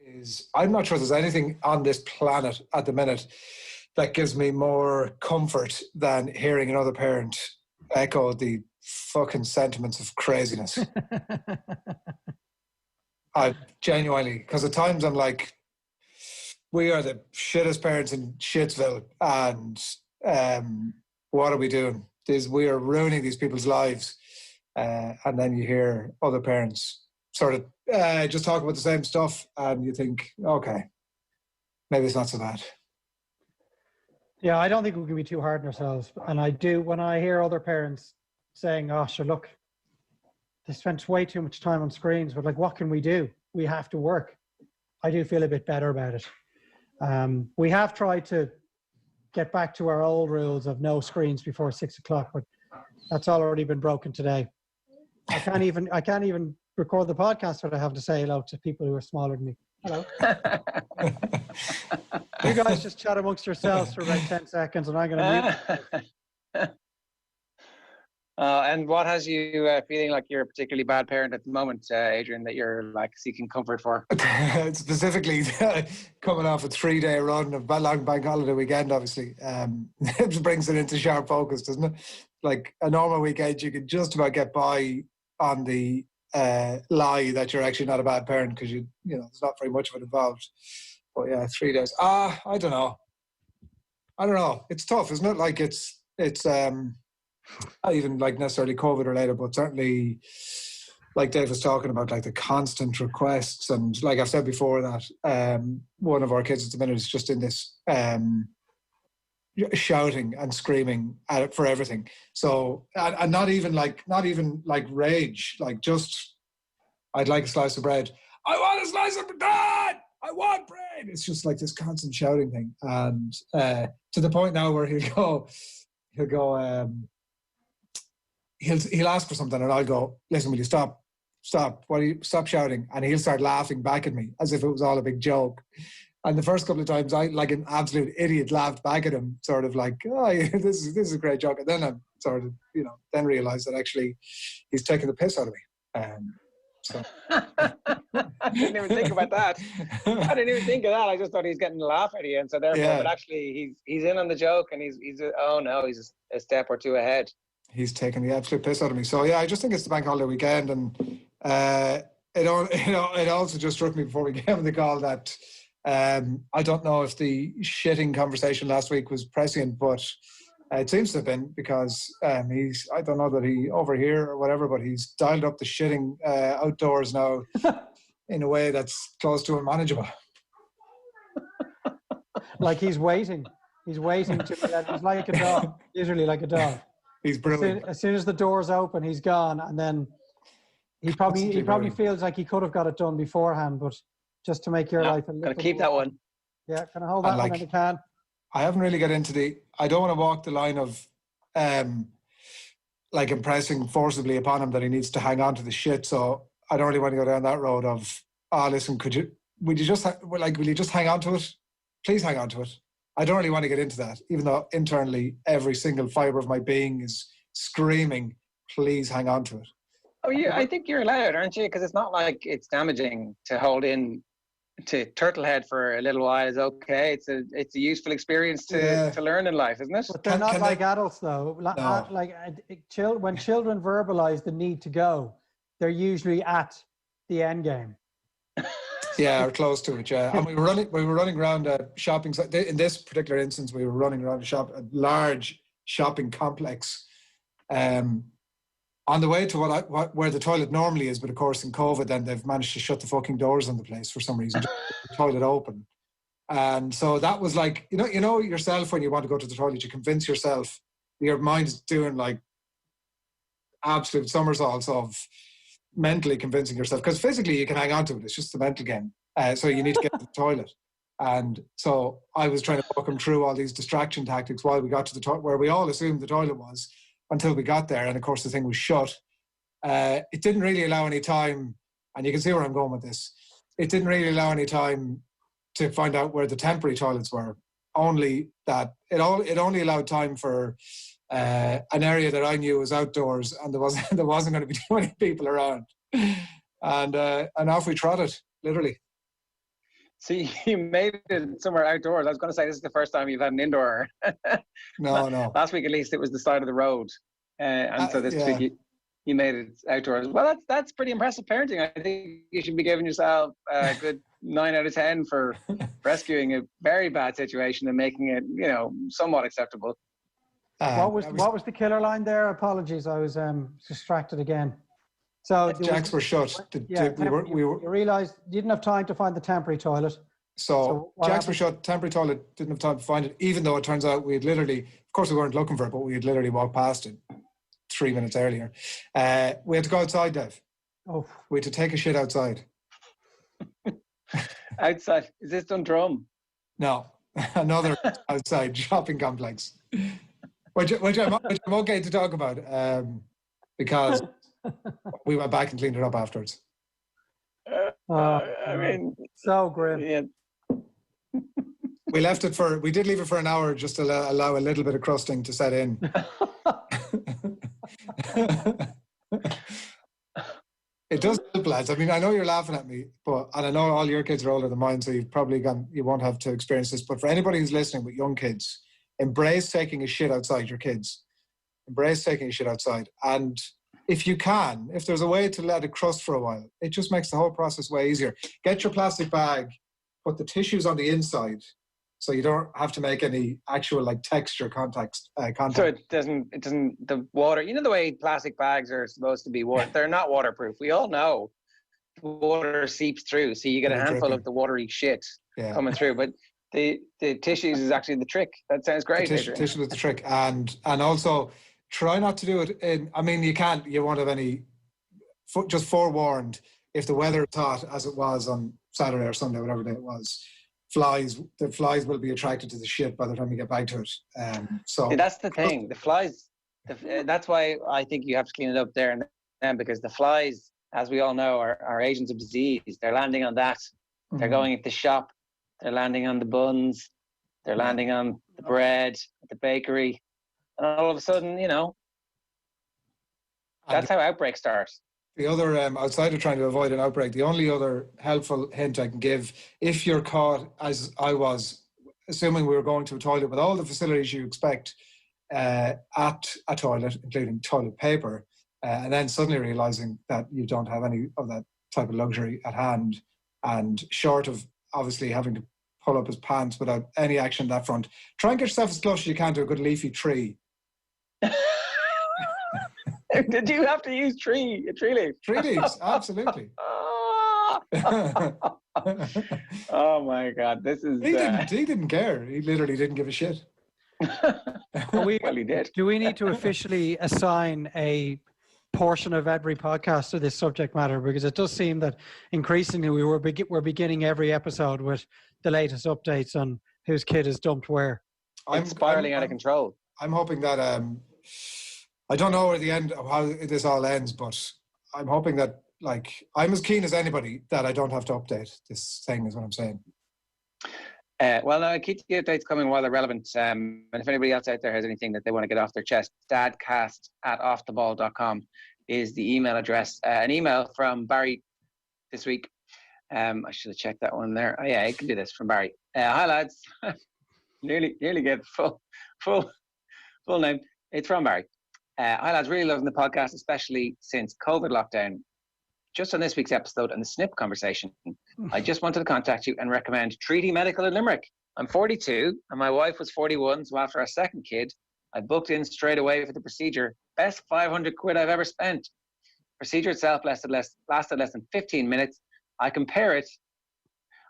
is I'm not sure there's anything on this planet at the minute that gives me more comfort than hearing another parent echo the fucking sentiments of craziness. I genuinely, because at times I'm like, we are the shittest parents in Shitsville, and what are we doing? We are ruining these people's lives. And then you hear other parents sort of just talk about the same stuff, and you think, okay, maybe it's not so bad. Yeah, I don't think we can be too hard on ourselves. And I do, when I hear other parents saying, oh, sure, look, they spent way too much time on screens, but like, what can we do? We have to work. I do feel a bit better about it. We have tried to get back to our old rules of no screens before 6 o'clock, but that's already been broken today. I can't even record the podcast without I have to say hello to people who are smaller than me. Hello. You guys just chat amongst yourselves for about 10 seconds and I'm going to mute. And what has you feeling like you're a particularly bad parent at the moment, Adrian, that you're like seeking comfort for? Specifically, coming off a 3-day run of long bank holiday weekend, obviously, it brings it into sharp focus, doesn't it? Like a normal weekend, you could just about get by on the lie that you're actually not a bad parent because you know there's not very much of it involved. But yeah, 3 days. I don't know. It's tough, isn't it? Like it's not even like necessarily COVID related, but certainly like Dave was talking about, like the constant requests, and like I've said before that one of our kids at the minute is just in this shouting and screaming at it for everything. So and not even like rage, like just I'd like a slice of bread. I want a slice of bread. I want bread. It's just like this constant shouting thing, and to the point now where he'll ask for something, and I'll go, listen, will you stop? Stop shouting? And he'll start laughing back at me as if it was all a big joke. And the first couple of times, I, like an absolute idiot, laughed back at him, sort of like, oh, yeah, this is a great joke. And then I sort of, then realised that actually he's taking the piss out of me. So. I didn't even think about that. I didn't even think of that. I just thought he's getting a laugh at you, and so therefore, but actually, he's in on the joke, and he's a step or two ahead. He's taking the absolute piss out of me. So yeah, I just think it's the bank holiday weekend, and it also just struck me before we came on the call that I don't know if the shitting conversation last week was prescient, but it seems to have been, because I don't know that he over here or whatever, but he's dialed up the shitting outdoors now in a way that's close to unmanageable. Like he's waiting to he's like a dog, usually like a dog. He's brilliant. As soon as the door's open, he's gone, and then he probably feels like he could have got it done beforehand, but just to make your life a little. Gonna keep that one. Yeah, can I hold that one if I can? I haven't really got into I don't want to walk the line of like impressing forcibly upon him that he needs to hang on to the shit. So I don't really want to go down that road of, listen, will you just hang on to it? Please hang on to it. I don't really want to get into that, even though internally every single fibre of my being is screaming, please hang on to it. Oh, yeah, I think you're allowed, aren't you? Because it's not like it's damaging to hold in to turtlehead for a little while is okay. It's a useful experience to learn in life, isn't it? But they're not like adults, though. No. When children verbalize the need to go, they're usually at the end game. Yeah, or close to it. Yeah, and we were running around a shopping. In this particular instance, we were running around a large shopping complex. On the way to where the toilet normally is, but of course in COVID, then they've managed to shut the fucking doors on the place for some reason, just the toilet open. And so that was like, you know yourself when you want to go to the toilet, you convince yourself, your mind is doing like absolute somersaults of mentally convincing yourself, because physically you can hang on to it, it's just the mental game. So you need to get to the toilet. And so I was trying to walk him through all these distraction tactics while we got to the toilet, where we all assumed the toilet was, until we got there, and of course the thing was shut. It didn't really allow any time, and you can see where I'm going with this. It didn't really allow any time to find out where the temporary toilets were. Only that it only allowed time for an area that I knew was outdoors, and there wasn't going to be too many people around. And off we trotted, literally. So you made it somewhere outdoors. I was going to say this is the first time you've had an indoor. No. Last week at least it was the side of the road, and so this yeah. week you made it outdoors. Well, that's pretty impressive parenting. I think you should be giving yourself a good 9 out of 10 for rescuing a very bad situation and making it, somewhat acceptable. What was the killer line there? Apologies, I was distracted again. So jacks were shut. You realised you didn't have time to find the temporary toilet. So jacks were shut. Temporary toilet, didn't have time to find it. Even though it turns out we had literally, of course, we weren't looking for it, but we had literally walked past it 3 minutes earlier. We had to go outside, Dave. Oh, we had to take a shit outside. Outside? Is this Dundrum? No, another outside shopping complex, which I'm okay to talk about because we went back and cleaned it up afterwards. I mean, so grim. Yeah. We did leave it for an hour just to allow a little bit of crusting to set in. It does help, lads. I mean, I know you're laughing at me, and I know all your kids are older than mine, so you won't have to experience this. But for anybody who's listening with young kids, embrace taking a shit outside your kids. Embrace taking a shit outside. And if you can, if there's a way to let it crust for a while, it just makes the whole process way easier. Get your plastic bag, put the tissues on the inside, so you don't have to make any actual texture contact. So it doesn't, the water, the way plastic bags are supposed to be water, they're not waterproof. We all know the water seeps through. So you get a handful of the watery shit coming through. But the tissues is actually the trick. That sounds great. Tissues is the trick. And also try not to do it you won't have any, just forewarned, if the weather is hot as it was on Saturday or Sunday, whatever day it was, the flies will be attracted to the shit by the time you get back to it. So that's the thing. The flies. That's why I think you have to clean it up there and then, because the flies, as we all know, are agents of disease. They're landing on that. They're going at the shop. They're landing on the buns. They're landing on the bread at the bakery, and all of a sudden, that's how outbreaks start. The other, outside of trying to avoid an outbreak, the only other helpful hint I can give, if you're caught, as I was, assuming we were going to a toilet with all the facilities you expect at a toilet, including toilet paper, and then suddenly realising that you don't have any of that type of luxury at hand, and short of obviously having to pull up his pants without any action on that front, try and get yourself as close as you can to a good leafy tree. Did you have to use a tree leaf? Tree leaves, absolutely. Oh my God, this is... He didn't care. He literally didn't give a shit. Well, he did. Do we need to officially assign a portion of every podcast to this subject matter? Because it does seem that increasingly we're beginning every episode with the latest updates on whose kid is dumped where. I'm spiraling out of control. I'm hoping that... I don't know at the end of how this all ends, but I'm hoping that, I'm as keen as anybody that I don't have to update this thing, is what I'm saying. Well, no, I keep the updates coming while they're relevant. And if anybody else out there has anything that they want to get off their chest, dadcast@offtheball.com is the email address. An email from Barry this week. I should have checked that one there. Oh, yeah, I can do this from Barry. Hi, lads. nearly get full name. It's from Barry. Hi lads, really loving the podcast, especially since COVID lockdown. Just on this week's episode and the snip conversation, I just wanted to contact you and recommend Treaty Medical in Limerick. I'm 42 and my wife was 41, so after our second kid, I booked in straight away for the procedure. Best 500 quid I've ever spent. Procedure itself lasted less than 15 minutes. I compare it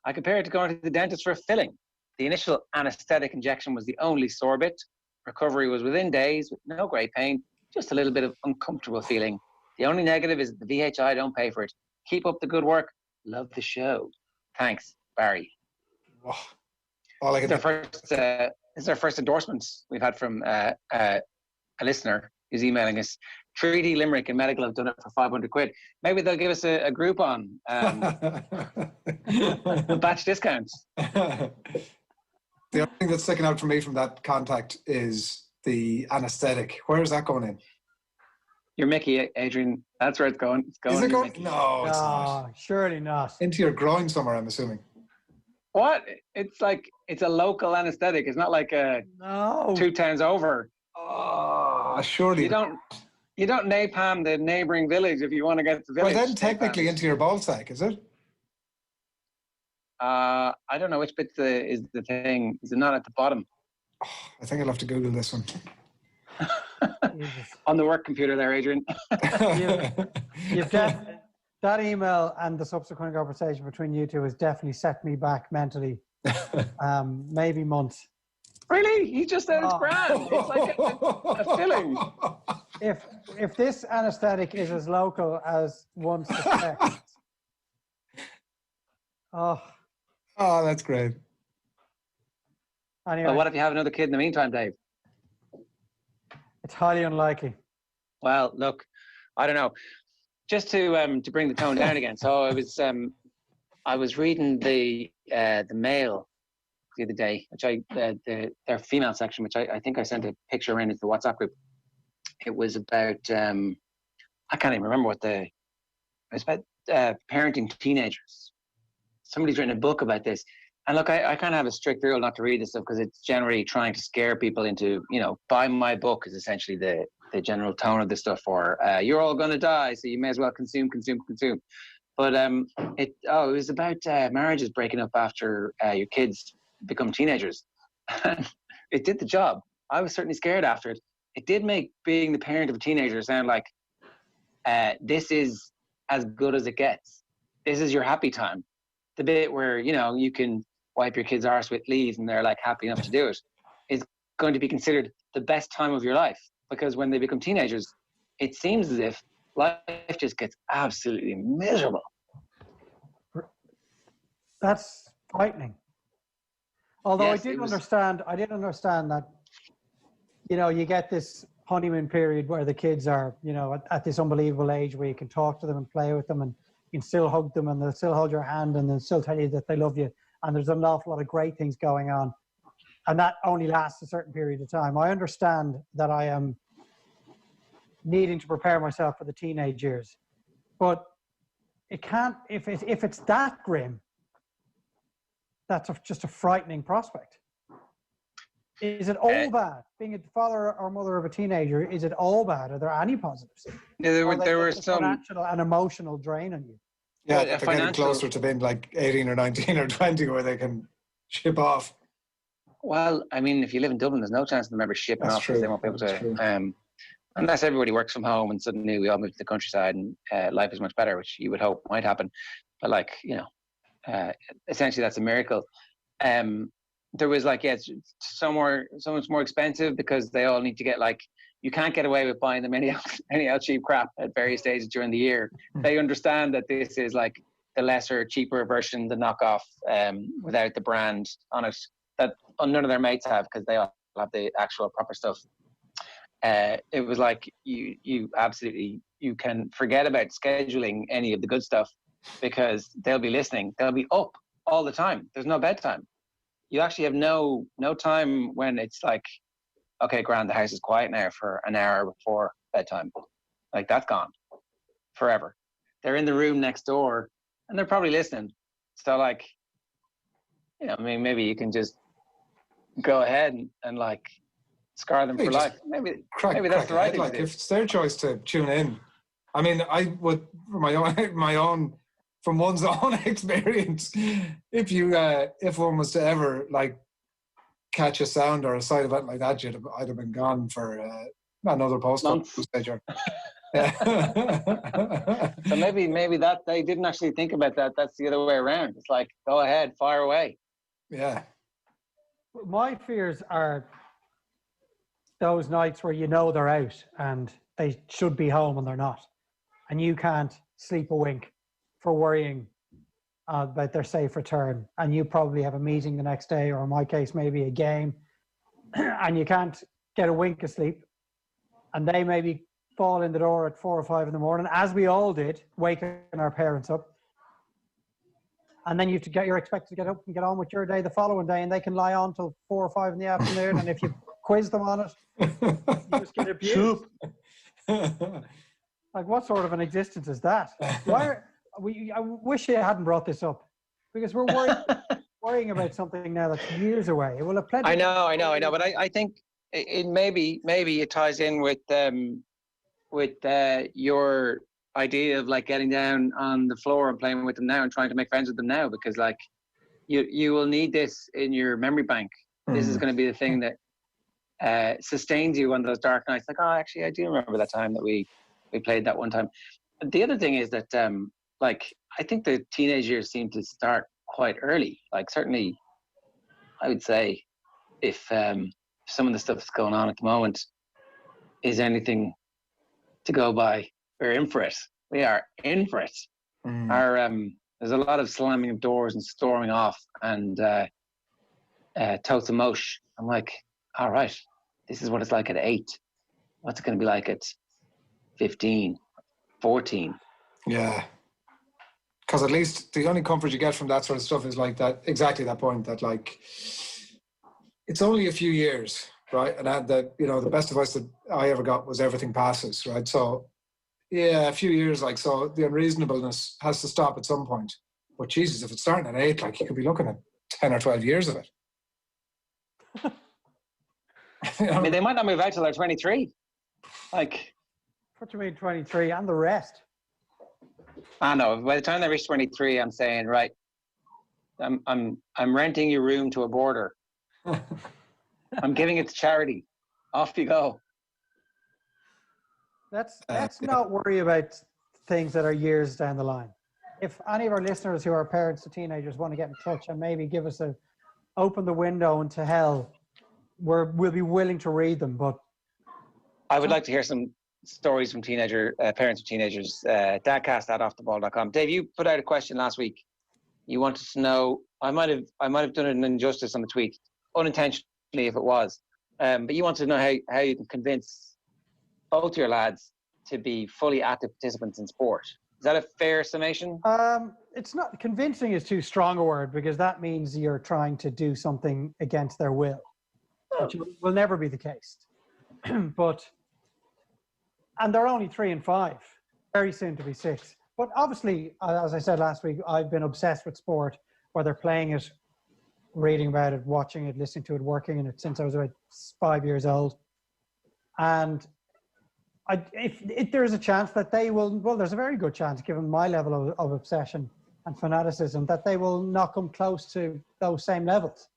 to going to the dentist for a filling. The initial anesthetic injection was the only sore bit. Recovery was within days with no great pain. Just a little bit of uncomfortable feeling. The only negative is that the VHI don't pay for it. Keep up the good work. Love the show. Thanks, Barry. Oh, This is our first endorsement we've had from a listener who's emailing us. Treaty Limerick and Medical have done it for 500 quid. Maybe they'll give us a Groupon batch discounts. The only thing that's sticking out for me from that contact is the anaesthetic. Where is that going in? You're Mickey, Adrian. That's where it's going. It's going. Is it going? Mickey. No, it's not. Surely not. Into your groin somewhere, I'm assuming. What? It's like it's a local anesthetic. It's not like a No. 2 towns over. Oh, surely. You don't napalm the neighbouring village if you want to get the village. Well, then technically into your ball sack, is it? I don't know which bit is the thing. Is it not at the bottom? Oh, I think I'll have to Google this one. On the work computer there, Adrian. You've that email and the subsequent conversation between you two has definitely set me back mentally, maybe months. Really? He just said it's grand. It's like a filling. If this anaesthetic is as local as one suspects. Oh, that's great. Anyway, Well, what if you have another kid in the meantime, Dave? it's highly unlikely. Well, look, I don't know. Just to bring the tone down again. So I was reading the Mail the other day, which their female section, which I think I sent a picture in as the WhatsApp group. It was about I can't even remember it was about parenting teenagers. Somebody's written a book about this. And look, I kind of have a strict rule not to read this stuff because it's generally trying to scare people into, buy my book is essentially the general tone of the stuff, or you're all going to die, so you may as well consume. But it was about marriages breaking up after your kids become teenagers. It did the job. I was certainly scared after it. It did make being the parent of a teenager sound like this is as good as it gets. This is your happy time. The bit where, you can wipe your kid's arse with leaves and they're like happy enough to do it is going to be considered the best time of your life, because when they become teenagers, it seems as if life just gets absolutely miserable. That's frightening. Although yes, I did understand that, you get this honeymoon period where the kids are, at this unbelievable age where you can talk to them and play with them and you can still hug them and they'll still hold your hand and they'll still tell you that they love you. And there's an awful lot of great things going on. And that only lasts a certain period of time. I understand that I am needing to prepare myself for the teenage years. But it can't, if it's that grim, that's just a frightening prospect. Is it all bad? Being a father or mother of a teenager, is it all bad? Are there any positives? Yeah, there were some financial and emotional drain on you. Yeah, they're getting closer to being like 18 or 19 or 20 where they can ship off. Well, I mean, if you live in Dublin, there's no chance of them ever shipping off because they won't be able to. Unless everybody works from home and suddenly we all move to the countryside and life is much better, which you would hope might happen. But essentially that's a miracle. There was it's so much more expensive because they all need to get you can't get away with buying them any cheap crap at various stages during the year. They understand that this is the lesser, cheaper version, the knockoff, without the brand on it that none of their mates have because they all have the actual proper stuff. It was you absolutely, you can forget about scheduling any of the good stuff because they'll be listening. They'll be up all the time. There's no bedtime. You actually have no time when it's okay, grand, the house is quiet now for an hour before bedtime. That's gone forever. They're in the room next door and they're probably listening. So maybe you can just go ahead and scar them for life. Maybe that's the right thing to do. If it's their choice to tune in. I mean, I would, from one's own experience, if one was to ever catch a sound or a side event like that, I'd have been gone for another post-op procedure. So maybe that they didn't actually think about that. That's the other way around. It's go ahead, fire away. Yeah. My fears are those nights where they're out and they should be home and they're not, and you can't sleep a wink for worrying about their safe return, and you probably have a meeting the next day, or in my case maybe a game, and you can't get a wink of sleep, and they maybe fall in the door at 4 or 5 in the morning, as we all did, waking our parents up, and then you're expected to get up and get on with your day the following day, and they can lie on till 4 or 5 in the afternoon, and if you quiz them on it, you just get abused. What sort of an existence is that? I wish you hadn't brought this up, because we're worrying about something now that's years away. It will have plenty. I know. But I think it maybe it ties in with your idea of like getting down on the floor and playing with them now and trying to make friends with them now, because like you will need this in your memory bank. This is going to be the thing that sustains you on those dark nights. Like, oh, actually, I do remember that time that we played that one time. The other thing is that like I think the teenage years seem to start quite early. Like certainly, I would say if some of the stuff that's going on at the moment is anything to go by, we're in for it. We are in for it. Our there's a lot of slamming of doors and storming off and totes of mosh. I'm like, all right, this is what it's like at 8. What's it going to be like at 15, 14? Yeah. Because at least the only comfort you get from that sort of stuff is like that, exactly that point that like, it's only a few years, right? And that, you know, the best advice that I ever got was everything passes, right? So yeah, a few years, like, so the unreasonableness has to stop at some point. But Jesus, if it's starting at 8, like you could be looking at 10 or 12 years of it. You know? I mean, they might not move out till they're 23. Like, what do you mean 23 and the rest? I know. By the time they reach 23, I'm saying, right, I'm renting your room to a boarder. I'm giving it to charity. Off you go. Let's not worry about things that are years down the line. If any of our listeners who are parents to teenagers want to get in touch and maybe give us open the window into hell, we'll be willing to read them. But I would like to hear some stories from parents of teenagers. Dadcast@offtheball.com. Dave, you put out a question last week. You wanted to know. I might have done an injustice on the tweet, unintentionally if it was. But you wanted to know how you can convince both your lads to be fully active participants in sport. Is that a fair summation? It's not. Convincing is too strong a word, because that means you're trying to do something against their will, which will never be the case. And they're only 3 and 5, very soon to be 6. But obviously, as I said last week, I've been obsessed with sport, whether playing it, reading about it, watching it, listening to it, working in it since I was about 5 years old. And if there is a chance that they will, well, there's a very good chance, given my level of obsession and fanaticism, that they will not come close to those same levels.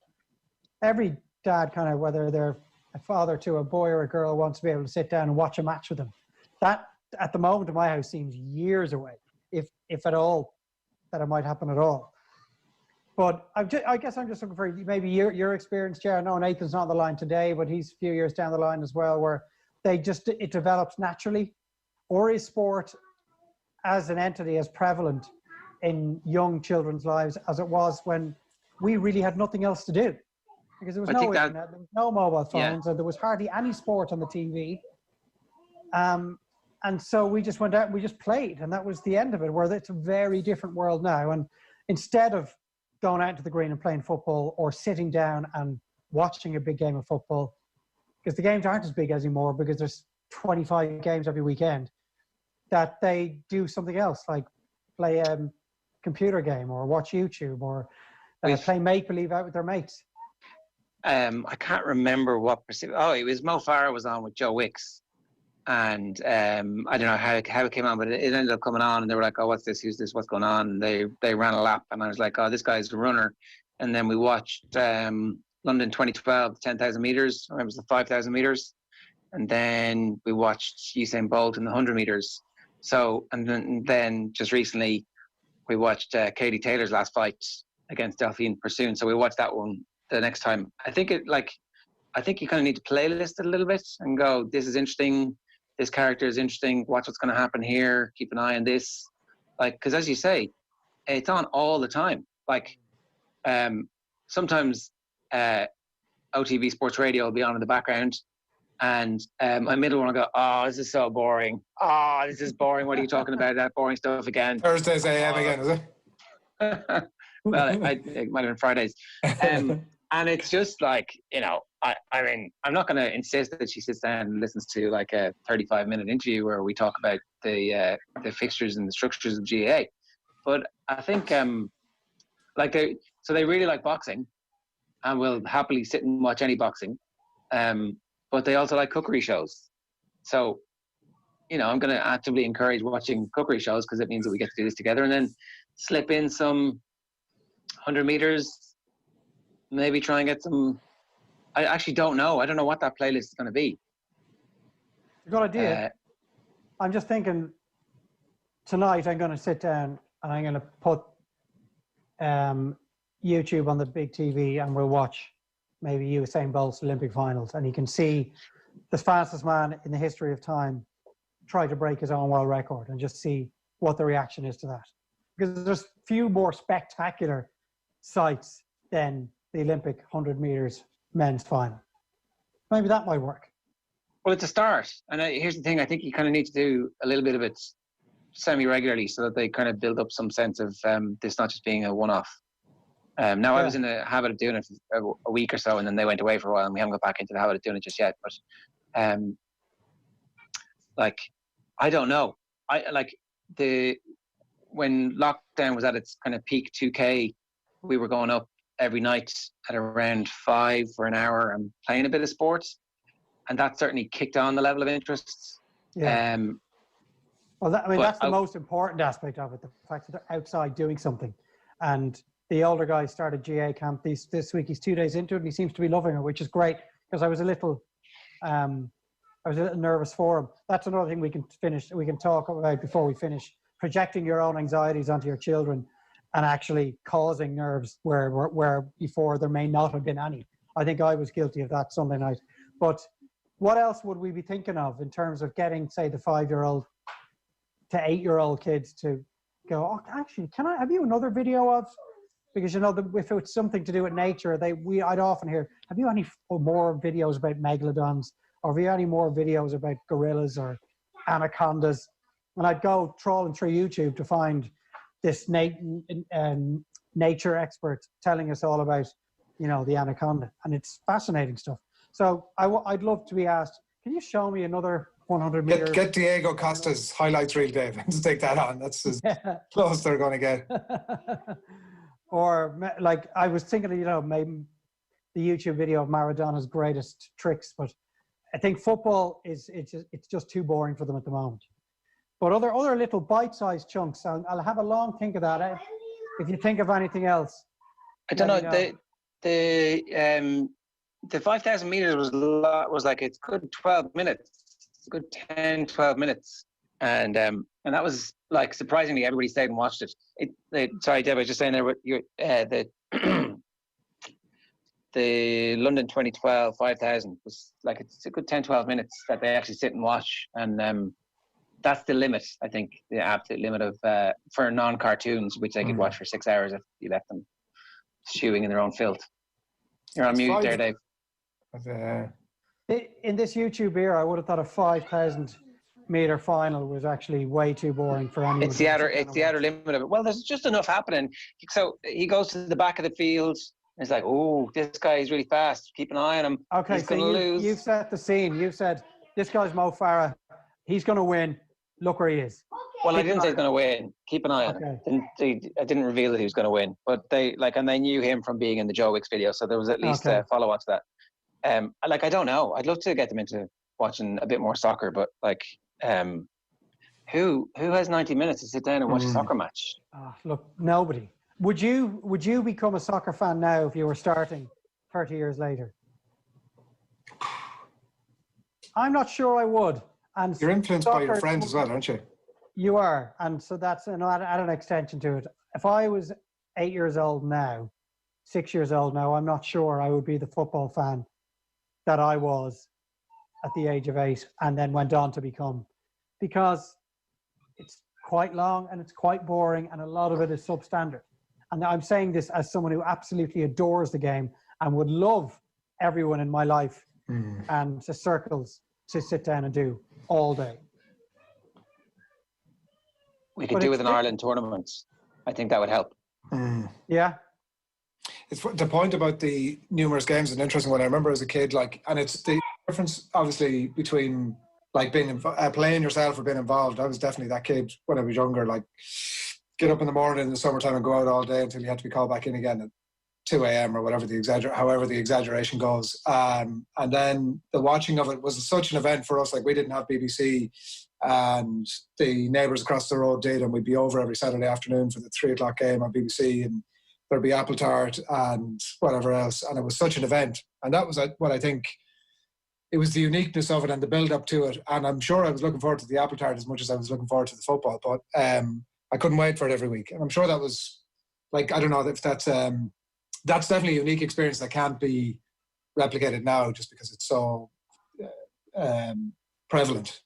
Every dad, kind of, whether they're a father to a boy or a girl, wants to be able to sit down and watch a match with them. That, at the moment in my house, seems years away, if at all, that it might happen at all. But I guess I'm just looking for maybe your experience, Ger. I know Nathan's not on the line today, but he's a few years down the line as well, where it develops naturally. Or is sport as an entity as prevalent in young children's lives as it was when we really had nothing else to do? Because there was no internet, there was no mobile phones, and there was hardly any sport on the TV. And so we just went out and we just played, and that was the end of it, where it's a very different world now. And instead of going out into the green and playing football, or sitting down and watching a big game of football, because the games aren't as big anymore because there's 25 games every weekend, that they do something else, like play a computer game or watch YouTube or play make-believe out with their mates. I can't remember what. It was Mo Farah was on with Joe Wicks, and I don't know how it came on, but it ended up coming on, and they were like, "Oh, what's this? Who's this? What's going on?" And they ran a lap, and I was like, "Oh, this guy's a runner." And then we watched London 2012, 10,000 meters. I remember it was the 5,000 meters, and then we watched Usain Bolt in the 100 meters. So, and then just recently, we watched Katie Taylor's last fight against Delphine Pursoon. So we watched that one the next time. I think you kind of need to playlist it a little bit and go, this is interesting. This character is interesting. Watch what's going to happen here. Keep an eye on this. Like, because as you say, it's on all the time. Like, sometimes OTV Sports Radio will be on in the background, and my middle one will go, "Oh, this is so boring. Oh, this is boring. What are you talking about? That boring stuff again." Thursdays AM again, is it? Well, it might have been Fridays. And it's just like, I mean, I'm not going to insist that she sits down and listens to like a 35-minute interview where we talk about the fixtures and the structures of GAA. But I think like So they really like boxing and will happily sit and watch any boxing. But they also like cookery shows. So, you know, I'm going to actively encourage watching cookery shows because it means that we get to do this together, and then slip in some 100 meters, maybe try and get some. I actually don't know. I don't know what that playlist is going to be. Good idea. I'm just thinking tonight I'm going to sit down and I'm going to put YouTube on the big TV and we'll watch maybe Usain Bolt's Olympic finals, and you can see the fastest man in the history of time try to break his own world record and just see what the reaction is to that. Because there's few more spectacular sights than the Olympic 100 meters men's final. Maybe that might work. Well, it's a start. And here's the thing. I think you kind of need to do a little bit of it semi-regularly so that they kind of build up some sense of this not just being a one-off. Now, I was in the habit of doing it for a week or so, and then they went away for a while, and we haven't got back into the habit of doing it just yet. But, like, I don't know. When lockdown was at its kind of peak 2K, we were going up every night at around 5 for an hour and playing a bit of sports. And that certainly kicked on the level of interest. Yeah. Well, that's the most important aspect of it, the fact that they're outside doing something. And the older guy started GA camp this week. He's 2 days into it, and he seems to be loving it, which is great, because I was a little nervous for him. That's another thing we can talk about before we finish. Projecting your own anxieties onto your children and actually causing nerves where before there may not have been any. I think I was guilty of that Sunday night. But what else would we be thinking of in terms of getting, say, the 5-year-old to 8-year-old kids to go, oh, actually, have you another video of, because, you know, if it's something to do with nature, I'd often hear, have you any more videos about megalodons, or have you any more videos about gorillas or anacondas? And I'd go trawling through YouTube to find this nature expert telling us all about, you know, the anaconda, and it's fascinating stuff. So I'd love to be asked, can you show me another 100 meters? Get Diego Costa's highlights reel, Dave, and just take that on. That's as close they're going to get. Or like I was thinking, you know, maybe the YouTube video of Maradona's greatest tricks, but I think football it's just too boring for them at the moment. But other little bite-sized chunks, I'll have a long think of that. If you think of anything else, I don't know. The 5,000 meters was like it's good 12 minutes, it's a good 10, 12 minutes, and that was like surprisingly everybody stayed and watched it. Sorry, Deb, I was just saying there, the London 2012 5,000 was like it's a good 10, 12 minutes that they actually sit and watch, and that's the limit, I think, the absolute limit of for non-cartoons, which they could watch for 6 hours if you let them stewing in their own filth. You're on mute there, Dave. In this YouTube era, I would have thought a 5,000 meter final was actually way too boring for anyone. It's the outer limit of it. Well, there's just enough happening. So he goes to the back of the field. And it's like, oh, this guy is really fast. Keep an eye on him. Okay, he's going to lose. You've set the scene. You've said, this guy's Mo Farah. He's going to win. Look where he is. Well, I didn't say he's going to win. Keep an eye on him. I didn't reveal that he was going to win. But they knew him from being in the Joe Wicks video. So there was at least a follow-on to that. I don't know. I'd love to get them into watching a bit more soccer, but who has 90 minutes to sit down and watch a soccer match? Look, nobody. Would you become a soccer fan now if you were starting 30 years later? I'm not sure I would. And you're influenced by your friends as well, aren't you? You are, and so that's an extension to it. If I was 8 years old now, 6 years old now, I'm not sure I would be the football fan that I was at the age of 8 and then went on to become, because it's quite long and it's quite boring and a lot of it is substandard. And I'm saying this as someone who absolutely adores the game and would love everyone in my life and the circles to sit down and do all day. We could do with an Ireland tournament. I think that would help. Yeah. It's the point about the numerous games, an interesting one. I remember as a kid, and it's the difference, obviously, between being playing yourself or being involved. I was definitely that kid when I was younger, get up in the morning in the summertime and go out all day until you had to be called back in again. And 2 a.m. or whatever however the exaggeration goes. And then the watching of it was such an event for us. Like, we didn't have BBC, and the neighbours across the road did, and we'd be over every Saturday afternoon for the 3:00 game on BBC, and there'd be apple tart and whatever else. And it was such an event. And that was what I think, it was the uniqueness of it and the build up to it. And I'm sure I was looking forward to the apple tart as much as I was looking forward to the football, but I couldn't wait for it every week. And I'm sure that was, like, I don't know if that's definitely a unique experience that can't be replicated now, just because it's so prevalent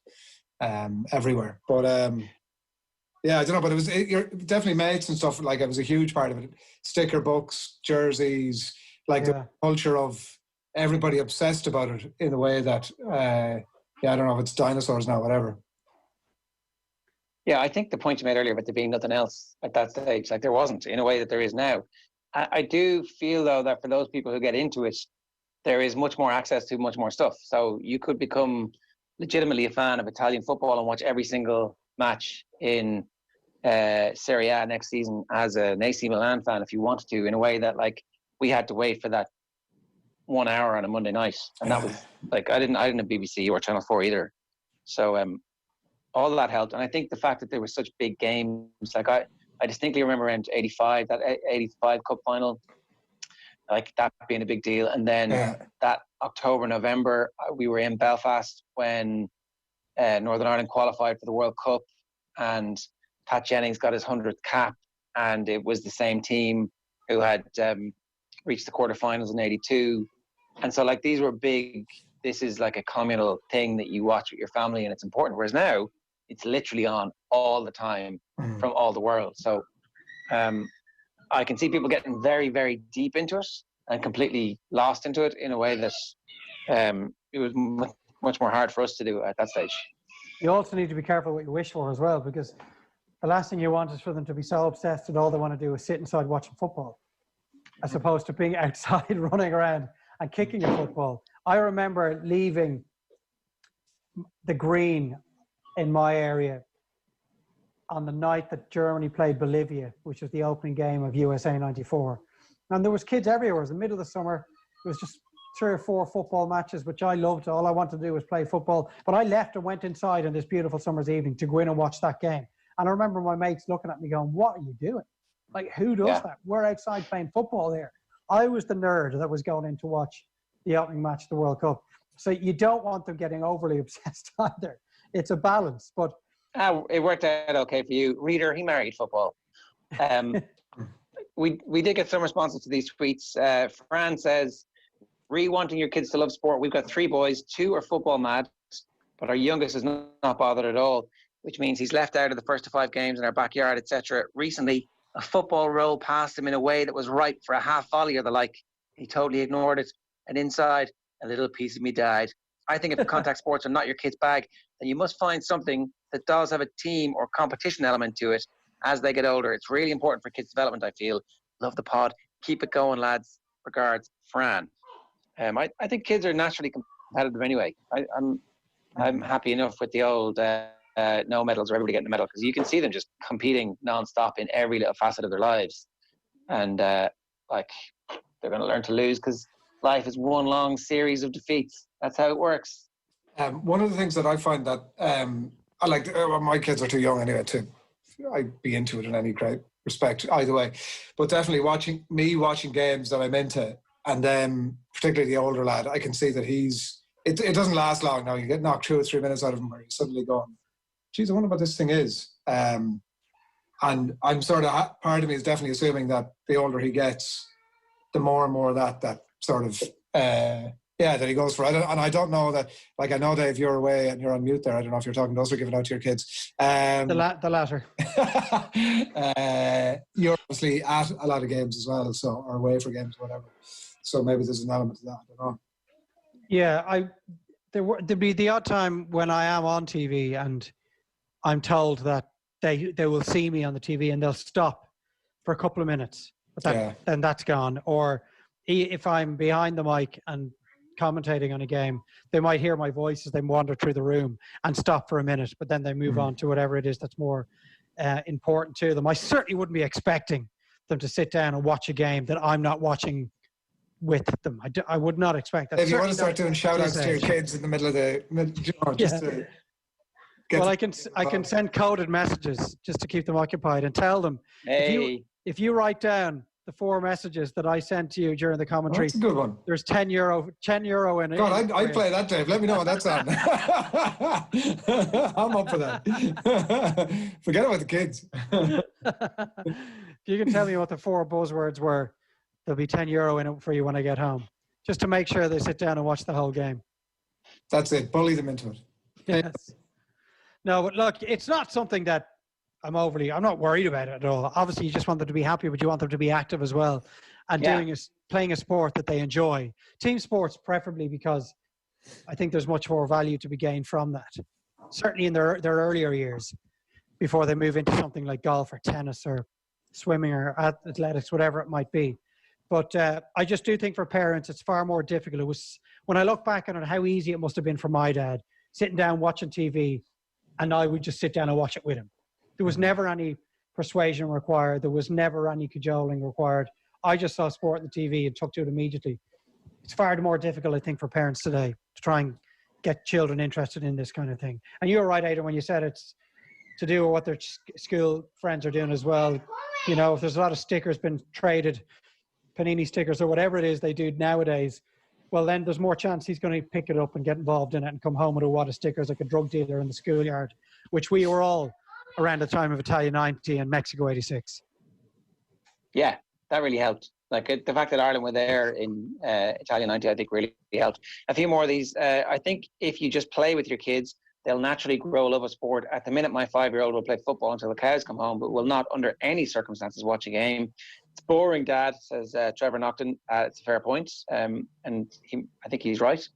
everywhere. But yeah, I don't know, but you're definitely mates and stuff. Like, it was a huge part of it. Sticker books, jerseys, like the culture of everybody obsessed about it in a way that, I don't know if it's dinosaurs now, whatever. Yeah, I think the point you made earlier about there being nothing else at that stage, like, there wasn't in a way that there is now. I do feel, though, that for those people who get into it, there is much more access to much more stuff. So you could become legitimately a fan of Italian football and watch every single match in Serie A next season as an AC Milan fan if you wanted to, in a way that, like, we had to wait for that 1 hour on a Monday night. And that was, like, I didn't have BBC or Channel 4 either. So all of that helped. And I think the fact that there were such big games, like, I distinctly remember around 85, that 85 Cup final, like, that being a big deal. And then that October, November, we were in Belfast when Northern Ireland qualified for the World Cup, and Pat Jennings got his 100th cap, and it was the same team who had reached the quarterfinals in 82. And so, like, these were big, this is like a communal thing that you watch with your family, and it's important. Whereas now, it's literally on all the time from all the world. So I can see people getting very, very deep into it and completely lost into it in a way that it was much more hard for us to do at that stage. You also need to be careful what you wish for as well, because the last thing you want is for them to be so obsessed that all they want to do is sit inside watching football, as opposed to being outside running around and kicking a football. I remember leaving the green in my area on the night that Germany played Bolivia, which was the opening game of USA 94. And there was kids everywhere. It was the middle of the summer. It was just 3 or 4 football matches, which I loved. All I wanted to do was play football. But I left and went inside on this beautiful summer's evening to go in and watch that game. And I remember my mates looking at me going, "What are you doing? Like, who does that? We're outside playing football there." I was the nerd that was going in to watch the opening match of the World Cup. So you don't want them getting overly obsessed either. It's a balance, but it worked out okay for you. Reader, he married football. We did get some responses to these tweets. Fran says, wanting your kids to love sport. We've got 3 boys, 2 are football mad, but our youngest is not bothered at all, which means he's left out of the first to 5 games in our backyard, etc. Recently, a football rolled past him in a way that was ripe for a half volley or the like. He totally ignored it, and inside, a little piece of me died. I think if contact sports are not your kid's bag, then you must find something that does have a team or competition element to it as they get older. It's really important for kids' development, I feel. Love the pod. Keep it going, lads. Regards, Fran. I think kids are naturally competitive anyway. I'm happy enough with the old no medals or everybody getting a medal, because you can see them just competing non-stop in every little facet of their lives. And like, they're going to learn to lose because life is one long series of defeats. That's how it works. One of the things that I find that I like, my kids are too young anyway to I'd be into it in any great respect either way, but definitely watching games that I'm into, and then particularly the older lad, I can see that it doesn't last long now. You get knocked 2 or 3 minutes out of him where he's suddenly going, geez, I wonder what this thing is. And I'm sort of, part of me is definitely assuming that the older he gets, the more and more that sort of, that he goes for. And I don't know that, like, I know, Dave, you're away and you're on mute there. I don't know if you're talking to us or giving out to your kids. The latter. You're obviously at a lot of games as well, so, or away for games or whatever. So maybe there's an element to that. I don't know. Yeah, there'd be the odd time when I am on TV and I'm told that they will see me on the TV and they'll stop for a couple of minutes, but then that's gone. Or if I'm behind the mic and commentating on a game, they might hear my voice as they wander through the room and stop for a minute, but then they move on to whatever it is that's more important to them. I certainly wouldn't be expecting them to sit down and watch a game that I'm not watching with them. I would not expect that. If you want to start doing shout-outs to your kids in the middle of just to get well, I can send coded messages just to keep them occupied and tell them, if you write down the 4 messages that I sent to you during the commentary, that's a good one. There's €10 in it. God, I'd play that, Dave. Let me know what that's on. I'm up for that. Forget about the kids. If you can tell me what the 4 buzzwords were, there'll be €10 in it for you when I get home. Just to make sure they sit down and watch the whole game. That's it. Bully them into it. Yes. No, but look, it's not something that I'm not worried about it at all. Obviously, you just want them to be happy, but you want them to be active as well. And playing a sport that they enjoy. Team sports preferably, because I think there's much more value to be gained from that. Certainly in their earlier years, before they move into something like golf or tennis or swimming or athletics, whatever it might be. But I just do think for parents, it's far more difficult. It was, when I look back on it, how easy it must have been for my dad, sitting down watching TV, and I would just sit down and watch it with him. There was never any persuasion required. There was never any cajoling required. I just saw sport on the TV and took to it immediately. It's far more difficult, I think, for parents today to try and get children interested in this kind of thing. And you were right, Adrian, when you said it's to do with what their school friends are doing as well. You know, if there's a lot of stickers been traded, Panini stickers or whatever it is they do nowadays, well, then there's more chance he's going to pick it up and get involved in it and come home with a wad of stickers like a drug dealer in the schoolyard, which we were all around the time of Italia 90 and Mexico 86. Yeah, that really helped. Like the fact that Ireland were there in Italia 90, I think really helped. A few more of these. I think if you just play with your kids, they'll naturally grow a love of sport. At the minute, my 5-year-old will play football until the cows come home, but will not under any circumstances watch a game. It's boring, Dad, says Trevor Nocton. It's a fair point. And I think he's right.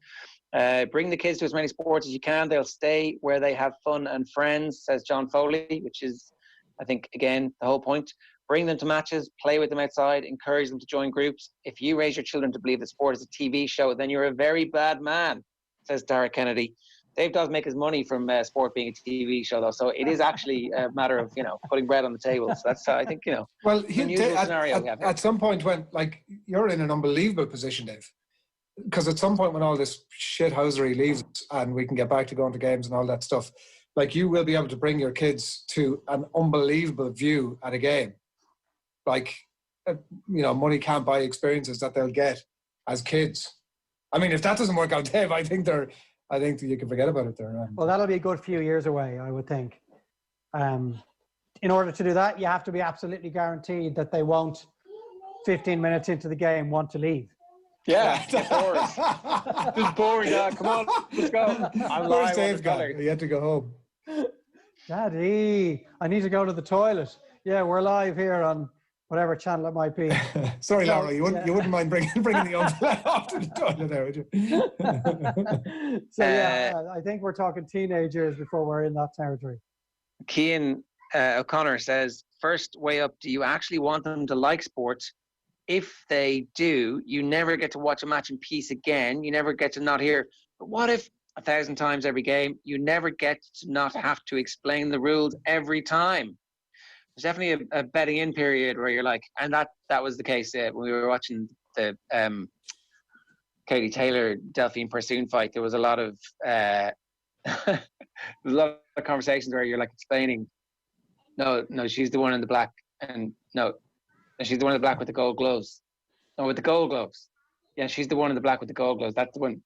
Bring the kids to as many sports as you can. They'll stay where they have fun and friends, says John Foley, which is, I think, again, the whole point. Bring them to matches, play with them outside, encourage them to join groups. If you raise your children to believe that sport is a TV show, then you're a very bad man, says Derek Kennedy. Dave does make his money from sport being a TV show, though, so it is actually a matter of, putting bread on the table. So that's, I think, well, scenario we have here. At some point when, like, you're in an unbelievable position, Dave, because at some point when all this shithousery leaves and we can get back to going to games and all that stuff, like, you will be able to bring your kids to an unbelievable view at a game. Like, money can't buy experiences that they'll get as kids. I mean, if that doesn't work out, Dave, I think you can forget about it there. Well, that'll be a good few years away, I would think. In order to do that, you have to be absolutely guaranteed that they won't, 15 minutes into the game, want to leave. Yeah, it's boring. It's boring, Dad. Come on, let's go. Where's Dave gone? He had to go home. Daddy, I need to go to the toilet. Yeah, we're live here on whatever channel it might be. Sorry, Laura, you wouldn't mind bringing the young fella off to the toilet there, would you? So yeah, I think we're talking teenagers before we're in that territory. Cian O'Connor says, first way up, do you actually want them to like sports? If they do, you never get to watch a match in peace again. You never get to not hear, but what if 1,000 times every game, you never get to not have to explain the rules every time? There's definitely a betting in period where you're like, and that was the case when we were watching the Katie Taylor Delphine Pursoon fight. There was a lot of conversations where you're like explaining, no, she's the one in the black, and no, she's the one in the black with the gold gloves. No, with the gold gloves. Yeah, she's the one in the black with the gold gloves. That's the one.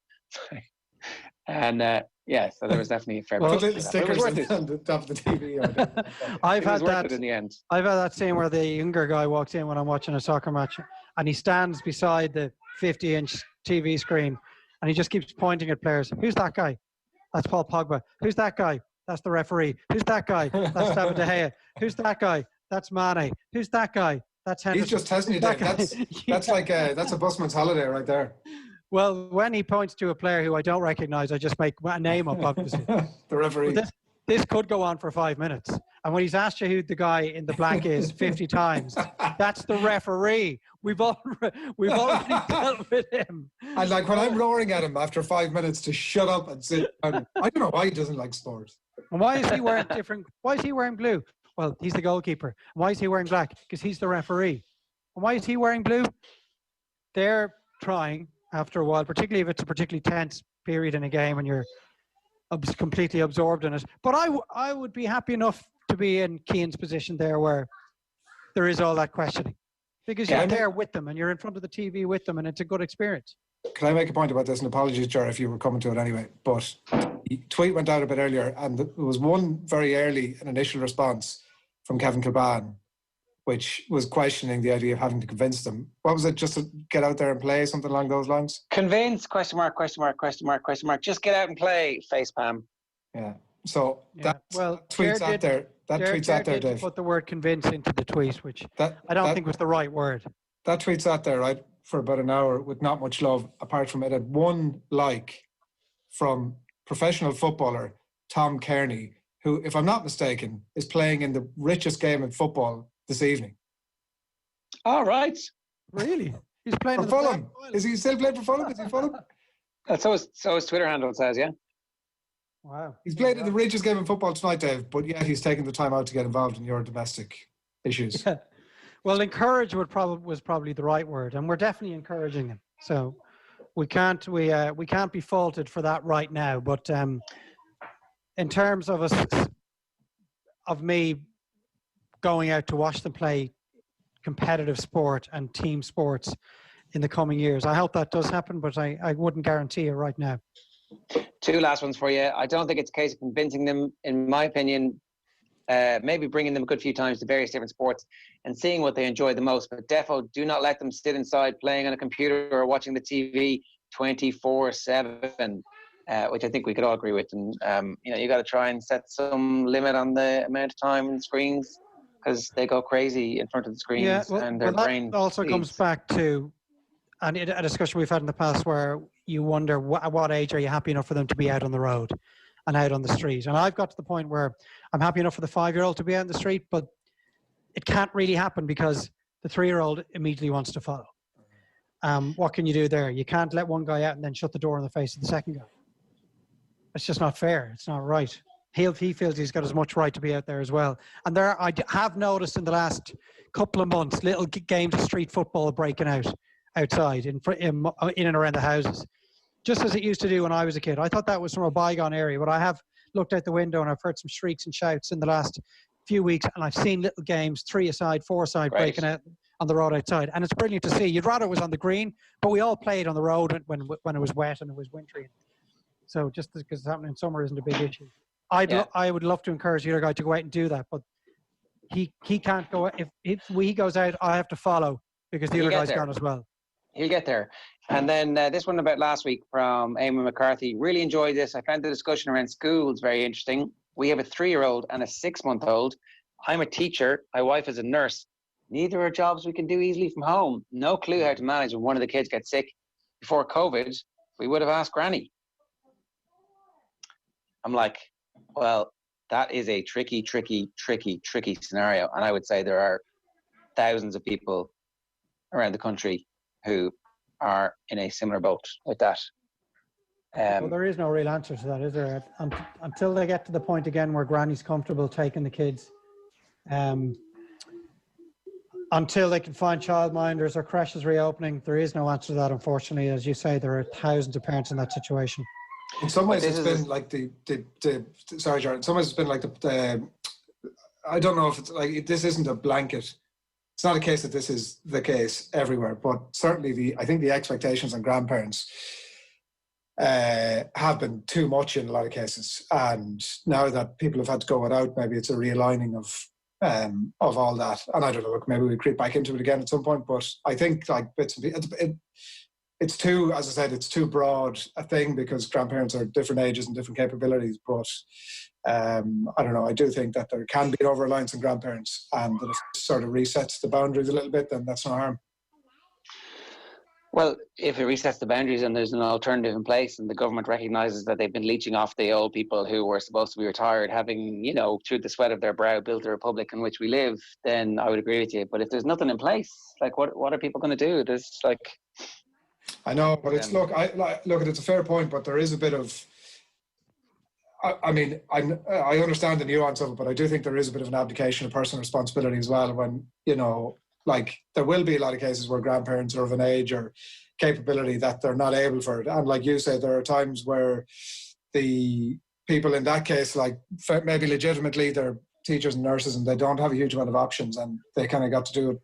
And so there was definitely a fair bit. Put little stickers on the top of the TV. I've had that in the end. I've had that scene where the younger guy walks in when I'm watching a soccer match, and he stands beside the 50-inch TV screen, and he just keeps pointing at players. Who's that guy? That's Paul Pogba. Who's that guy? That's the referee. Who's that guy? That's David De Gea. Who's that guy? That's Mane. Who's that guy? That's Henderson. He's just testing you, Dave. That's like that's a busman's holiday right there. Well, when he points to a player who I don't recognise, I just make a name up, obviously. The referee. This could go on for 5 minutes. And when he's asked you who the guy in the black is 50 times, that's the referee. We've already dealt with him. And like when I'm roaring at him after 5 minutes to shut up and sit down, I don't know why he doesn't like sports. And why is he wearing blue? Well, he's the goalkeeper. Why is he wearing black? Because he's the referee. why is he wearing blue? They're trying after a while, particularly if it's a particularly tense period in a game and you're completely absorbed in it. But I would be happy enough to be in Keane's position there where there is all that questioning. Because you're there with them and you're in front of the TV with them and it's a good experience. Can I make a point about this? And apologies, Ger, if you were coming to it anyway. But the tweet went out a bit earlier and there was one very early, an initial response from Kevin Kilbane, which was questioning the idea of having to convince them. What was it? Just to get out there and play, something along those lines? Convince, question mark, question mark, question mark, question mark. Just get out and play, facepalm. Yeah. So that tweet's out there. That tweet's out there, Dave. Put the word convince into the tweet, which I don't think was the right word. That tweet's out there, right, for about an hour with not much love, apart from it had one like from professional footballer Tom Kearney, who, if I'm not mistaken, is playing in the richest game in football this evening. All right. Really? He's playing for Fulham. Is he still playing for Fulham? Is he Fulham? So his Twitter handle says, yeah. Wow. He's played in the richest game in football tonight, Dave, but yet he's taking the time out to get involved in your domestic issues. Yeah. Well, encourage was probably the right word, and we're definitely encouraging him. So we can't be faulted for that right now. But in terms of me going out to watch them play competitive sport and team sports in the coming years, I hope that does happen, but I wouldn't guarantee it right now. Two last ones for you. I don't think it's a case of convincing them, in my opinion. Maybe bringing them a good few times to various different sports and seeing what they enjoy the most. But defo, do not let them sit inside playing on a computer or watching the TV 24/7, which I think we could all agree with. And you got to try and set some limit on the amount of time on screens because they go crazy in front of the screens and their brain. That also comes back to a discussion we've had in the past where you wonder at what age are you happy enough for them to be out on the road and out on the street. And I've got to the point where I'm happy enough for the 5-year-old to be out in the street, but it can't really happen because the 3-year-old immediately wants to follow. What can you do there? You can't let one guy out and then shut the door in the face of the second guy. It's just not fair. It's not right. He feels he's got as much right to be out there as well. And I have noticed in the last couple of months, little games of street football breaking out outside in and around the houses, just as it used to do when I was a kid. I thought that was from a bygone area, but I have looked out the window and I've heard some shrieks and shouts in the last few weeks, and I've seen little games, 3-a-side, 4-a-side, breaking out on the road outside, and it's brilliant to see. You'd rather it was on the green, but we all played on the road when it was wet and it was wintry. So just because it's happening in summer isn't a big issue. I would love to encourage the other guy to go out and do that, but he can't go. If he goes out, I have to follow because the other guy's gone as well. He'll get there. And then this one about last week from Eamon McCarthy. Really enjoyed this. I found the discussion around schools very interesting. We have a 3-year-old and a 6-month-old. I'm a teacher. My wife is a nurse. Neither are jobs we can do easily from home. No clue how to manage when one of the kids gets sick. Before COVID, we would have asked Granny. I'm like, well, that is a tricky scenario. And I would say there are thousands of people around the country who are in a similar boat like that. Well, there is no real answer to that, is there? Until they get to the point again where Granny's comfortable taking the kids, until they can find childminders or creches reopening, there is no answer to that, unfortunately. As you say, there are thousands of parents in that situation. In some ways, it's been like sorry, Ger. In some ways, it's been like the I don't know if it's like, this isn't a blanket. It's not a case that this is the case everywhere, but certainly I think the expectations on grandparents have been too much in a lot of cases. And now that people have had to go without, maybe it's a realigning of all that. And I don't know, look, maybe we creep back into it again at some point, but I think like it's too, as I said, it's too broad a thing because grandparents are different ages and different capabilities. But I don't know, I do think that there can be an over-reliance on grandparents, and that if it sort of resets the boundaries a little bit, then that's no harm. Well, if it resets the boundaries and there's an alternative in place and the government recognises that they've been leeching off the old people who were supposed to be retired, having, through the sweat of their brow, built the republic in which we live, then I would agree with you. But if there's nothing in place, like what are people going to do? There's like... I know, but it's, look, it's a fair point, but there is a bit of... I mean, I understand the nuance of it, but I do think there is a bit of an abdication of personal responsibility as well when, Like, there will be a lot of cases where grandparents are of an age or capability that they're not able for it. And like you said, there are times where the people in that case, like maybe legitimately they're teachers and nurses and they don't have a huge amount of options, and they kind of got to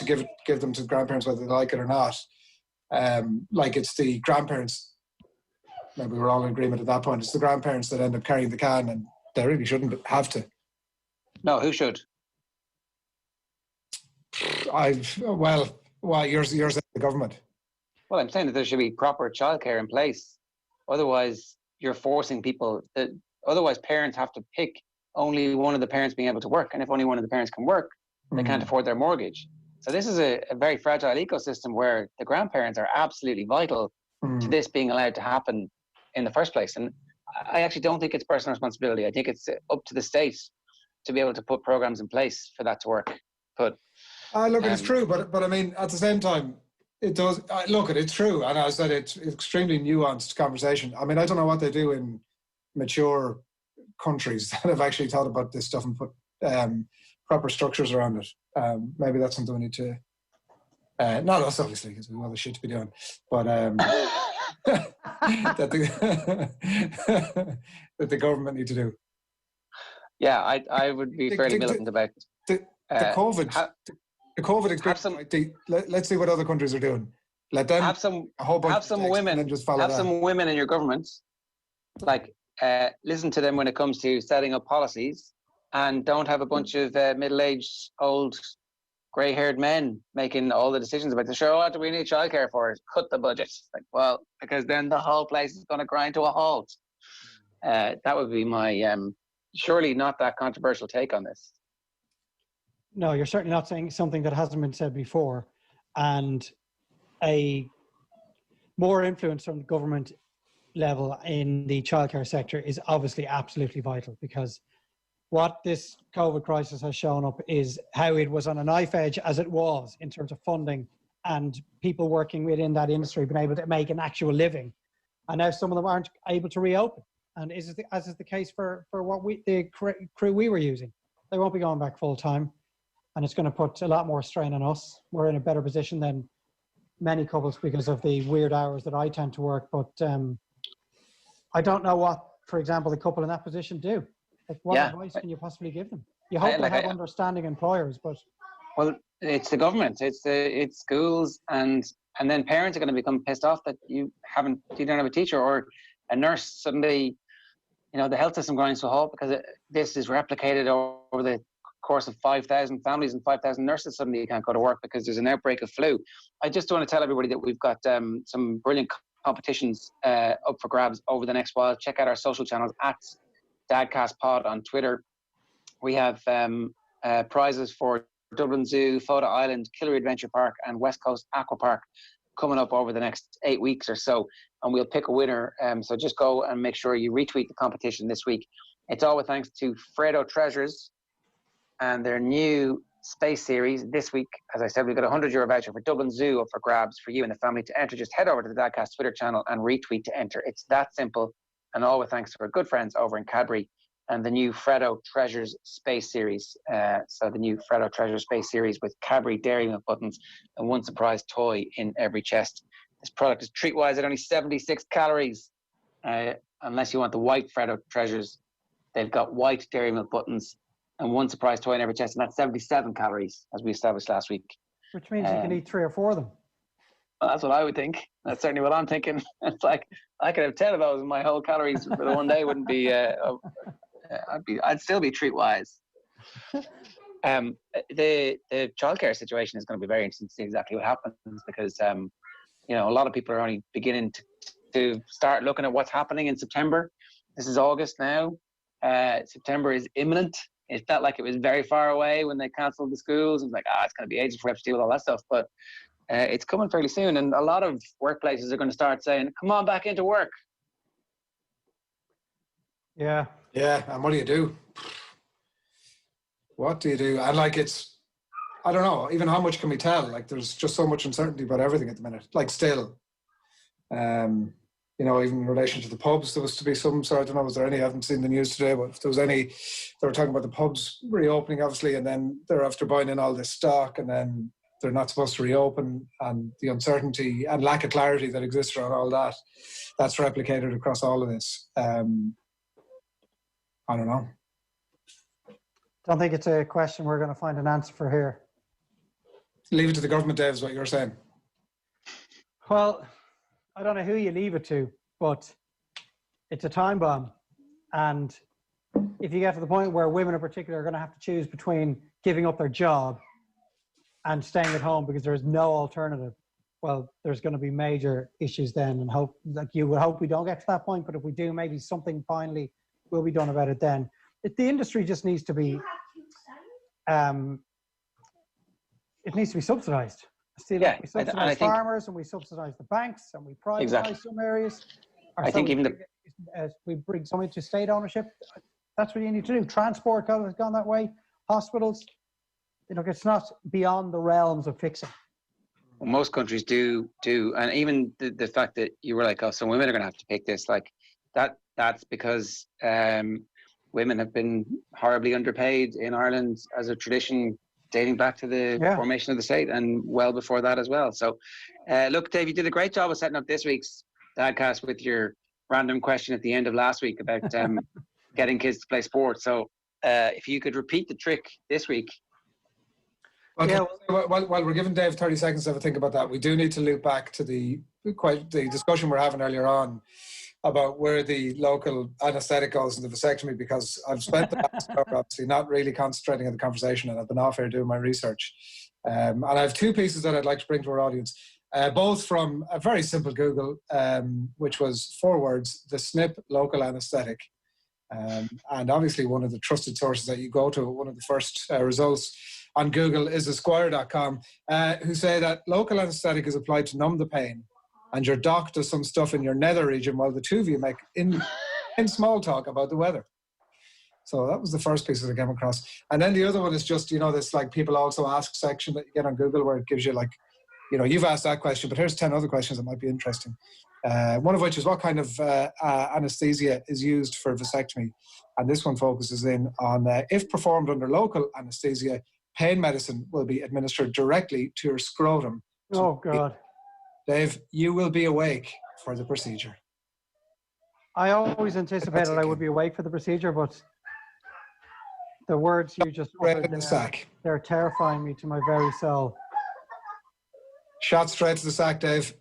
give them to grandparents whether they like it or not. Like, it's the grandparents, maybe we're all in agreement at that point, it's the grandparents that end up carrying the can, and they really shouldn't have to. No, who should? You're the government. Well, I'm saying that there should be proper childcare in place. Otherwise, you're forcing people. Otherwise, parents have to pick only one of the parents being able to work. And if only one of the parents can work, they can't afford their mortgage. So this is a very fragile ecosystem where the grandparents are absolutely vital to this being allowed to happen in the first place. And I actually don't think it's personal responsibility. I think it's up to the state to be able to put programs in place for that to work. But look, it's true, but I mean, at the same time, it does. Look, it's true, and as I said, it's extremely nuanced conversation. I mean, I don't know what they do in mature countries that have actually thought about this stuff and put proper structures around it. Maybe that's something we need to. Not us, obviously, because we have other shit to be doing, but that the government need to do. Yeah, I would be fairly militant about the COVID experience. Let's see what other countries are doing. Let them have some women, and just follow have some women in your government. Like, listen to them when it comes to setting up policies, and don't have a bunch of middle-aged, old, grey-haired men making all the decisions about the show. What do we need childcare for? Cut the budget. Like, well, because then the whole place is going to grind to a halt. That would be my surely not that controversial take on this. No, you're certainly not saying something that hasn't been said before. And a more influence from the government level in the childcare sector is obviously absolutely vital, because what this COVID crisis has shown up is how it was on a knife edge as it was in terms of funding and people working within that industry being able to make an actual living. And now some of them aren't able to reopen. And as is the case for what the crew we were using. They won't be going back full time. And it's going to put a lot more strain on us. We're in a better position than many couples because of the weird hours that I tend to work. But I don't know what, for example, the couple in that position do. Like, what advice can you possibly give them? You hope they have understanding employers, but... Well, it's the government, it's schools, and then parents are going to become pissed off that you don't have a teacher or a nurse. Suddenly, the health system grinds to a halt because this is replicated over the course of 5,000 families and 5,000 nurses. Suddenly you can't go to work because there's an outbreak of flu. I just want to tell everybody that we've got some brilliant competitions up for grabs over the next while. Check out our social channels at Dadcast Pod on Twitter. We have prizes for Dublin Zoo, Fota Island, Killery Adventure Park and West Coast Aqua Park coming up over the next 8 weeks or so, and we'll pick a winner. So just go and make sure you retweet the competition this week. It's all with thanks to Fredo Treasures and their new space series. This week, as I said, we've got a €100 voucher for Dublin Zoo up for grabs for you and the family to enter. Just head over to the Dadcast Twitter channel and retweet to enter. It's that simple, and all with thanks to our good friends over in Cadbury and the new Fredo Treasures Space Series. So the new Fredo Treasures Space Series with Cadbury Dairy Milk buttons and one surprise toy in every chest. This product is treat-wise at only 76 calories. Unless you want the white Fredo Treasures, they've got white Dairy Milk buttons and one surprise toy in every chest, and that's 77 calories, as we established last week. Which means you can eat 3 or 4 of them. Well, that's what I would think. That's certainly what I'm thinking. It's like, I could have 10 of those and my whole calories for the one day wouldn't be... I'd still be treat-wise. The childcare situation is going to be very interesting to see exactly what happens, because a lot of people are only beginning to start looking at what's happening in September. This is August now. September is imminent. It felt like it was very far away when they cancelled the schools. It was like, it's going to be ages before we have to deal with all that stuff. But it's coming fairly soon, and a lot of workplaces are going to start saying, "Come on back into work." Yeah. Yeah, and what do you do? What do you do? And I don't know, even how much can we tell? Like, there's just so much uncertainty about everything at the minute. Like, still, even in relation to the pubs, there was to be some sort, I don't know, was there any, I haven't seen the news today, but if there was any, they were talking about the pubs reopening, obviously, and then they're after buying in all this stock, and then they're not supposed to reopen, and the uncertainty and lack of clarity that exists around all that, that's replicated across all of this. I don't know. Don't think it's a question we're going to find an answer for here. Leave it to the government, Dave, is what you're saying. Well, I don't know who you leave it to, but it's a time bomb. And if you get to the point where women in particular are going to have to choose between giving up their job and staying at home because there's no alternative, well, there's going to be major issues then, and hope, like you would hope we don't get to that point, but if we do, maybe something finally will be done about it then. The industry just needs to be, it needs to be subsidized. We subsidize farmers, and we subsidize the banks, and we privatize some areas. I think even we bring some into state ownership. That's what you need to do. Transport has gone that way. Hospitals, it's not beyond the realms of fixing. Most countries do, and even the fact that you were like, oh, some women are going to have to pick this, like that's because women have been horribly underpaid in Ireland as a tradition dating back to the formation of the state and well before that as well. So, look, Dave, you did a great job of setting up this week's Dadcast with your random question at the end of last week about getting kids to play sports. So, if you could repeat the trick this week. While we're giving Dave 30 seconds to have a think about that, we do need to loop back to the discussion we're having earlier on about where the local anaesthetic goes in the vasectomy, because I've spent the last hour obviously not really concentrating on the conversation, and I've been off here doing my research. And I have two pieces that I'd like to bring to our audience, both from a very simple Google, which was 4 words, the SNP local anaesthetic. And obviously one of the trusted sources that you go to, one of the first results on Google is Esquire.com, who say that local anaesthetic is applied to numb the pain, and your doc does some stuff in your nether region while the two of you make in small talk about the weather. So that was the first piece that I came across. And then the other one is just, this like people also ask section that you get on Google where it gives you like, you've asked that question, but here's 10 other questions that might be interesting. One of which is what kind of anesthesia is used for vasectomy? And this one focuses in on if performed under local anesthesia, pain medicine will be administered directly to your scrotum. Oh, God. Dave, you will be awake for the procedure. I always anticipated I would be awake for the procedure, but the words you just uttered in the sack. They're terrifying me to my very soul. Shot straight to the sack, Dave.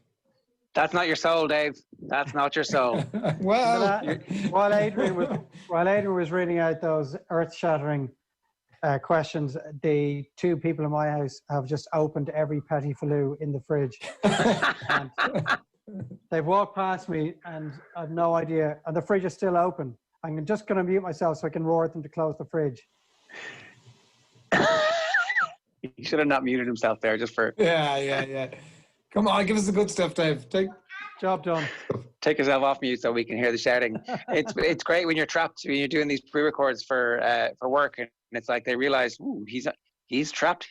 That's not your soul, Dave. That's not your soul. Well, while Adrian was reading out those earth-shattering questions, the 2 people in my house have just opened every petit falou in the fridge. And they've walked past me and I've no idea, and the fridge is still open. I'm just going to mute myself so I can roar at them to close the fridge. He should have not muted himself there just for... Yeah. Come on, give us the good stuff, Dave. Job done. Take yourself off mute so we can hear the shouting. It's great when you're trapped, when you're doing these pre-records for work, and it's like they realize, ooh, he's trapped.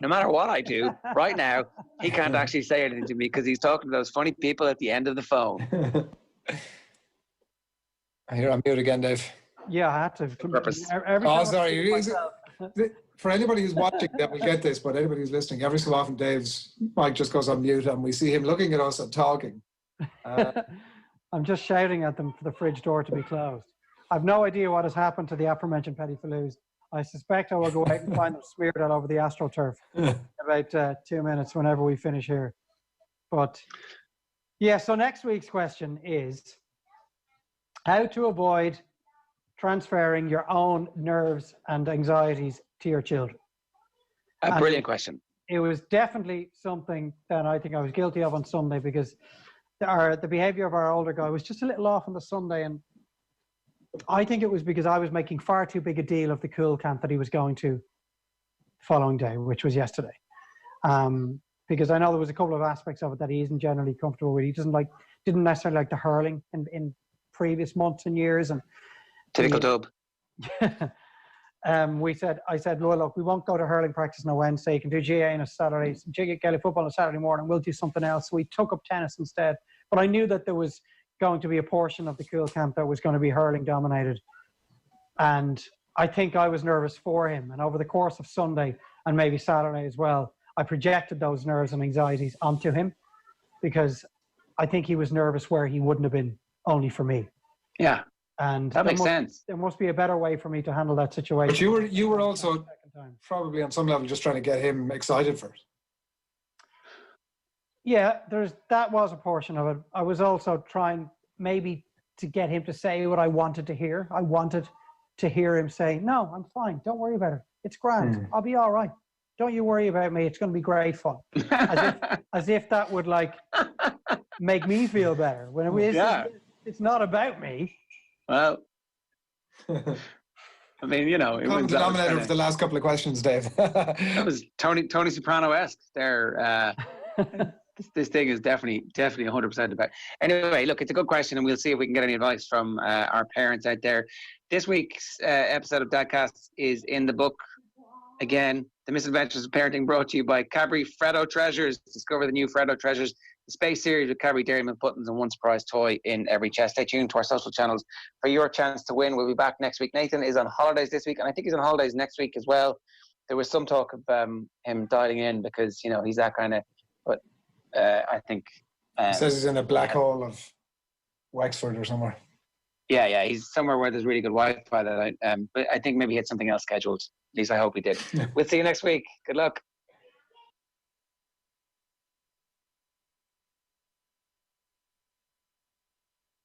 No matter what I do right now, he can't actually say anything to me because he's talking to those funny people at the end of the phone. I hear I'm mute again, Dave. Yeah, I had to. Purpose. Sorry. For anybody who's watching, that will get this, but anybody who's listening, every so often Dave's mic just goes on mute and we see him looking at us and talking. I'm just shouting at them for the fridge door to be closed. I've no idea what has happened to the aforementioned petit falous. I suspect I will go out and find them smeared all over the AstroTurf in about 2 minutes whenever we finish here. But yeah, so next week's question is how to avoid transferring your own nerves and anxieties to your children. A brilliant question. It was definitely something that I think I was guilty of on Sunday, because the behavior of our older guy was just a little off on the Sunday, and I think it was because I was making far too big a deal of the cool camp that he was going to the following day, which was yesterday. Because I know there was a couple of aspects of it that he isn't generally comfortable with. He didn't necessarily like the hurling in previous months and years. And typical dub. I said, well, look, we won't go to hurling practice on a Wednesday. You can do GA on a Saturday, Gaelic football on a Saturday morning. We'll do something else. So we took up tennis instead. But I knew that there was going to be a portion of the cool camp that was going to be hurling dominated. And I think I was nervous for him. And over the course of Sunday and maybe Saturday as well, I projected those nerves and anxieties onto him because I think he was nervous where he wouldn't have been only for me. Yeah. And that makes sense. There must be a better way for me to handle that situation. But you were also probably on some level just trying to get him excited for it. Yeah, that was a portion of it. I was also trying maybe to get him to say what I wanted to hear. I wanted to hear him say, "No, I'm fine. Don't worry about it. It's grand. I'll be all right. Don't you worry about me. It's going to be great fun." As if that would like make me feel better. When it's not about me. Well, I mean, you know, common denominator of the last couple of questions, Dave. That was Tony Soprano-esque there. This thing is definitely 100% about. Anyway, look, it's a good question, and we'll see if we can get any advice from our parents out there. This week's episode of Dadcast is in the book again. The Misadventures of Parenting, brought to you by Cadbury Freddo Treasures. Discover the new Freddo Treasures, the space series with Cadbury Dairy Milk buttons and one surprise toy in every chest. Stay tuned to our social channels for your chance to win. We'll be back next week. Nathan is on holidays this week, and I think he's on holidays next week as well. There was some talk of him dialing in because, you know, he's that kind of, but I think... he says he's in a black hole of Wexford or somewhere. Yeah, he's somewhere where there's really good Wi-Fi. But I think maybe he had something else scheduled. At least I hope he did. We'll see you next week. Good luck.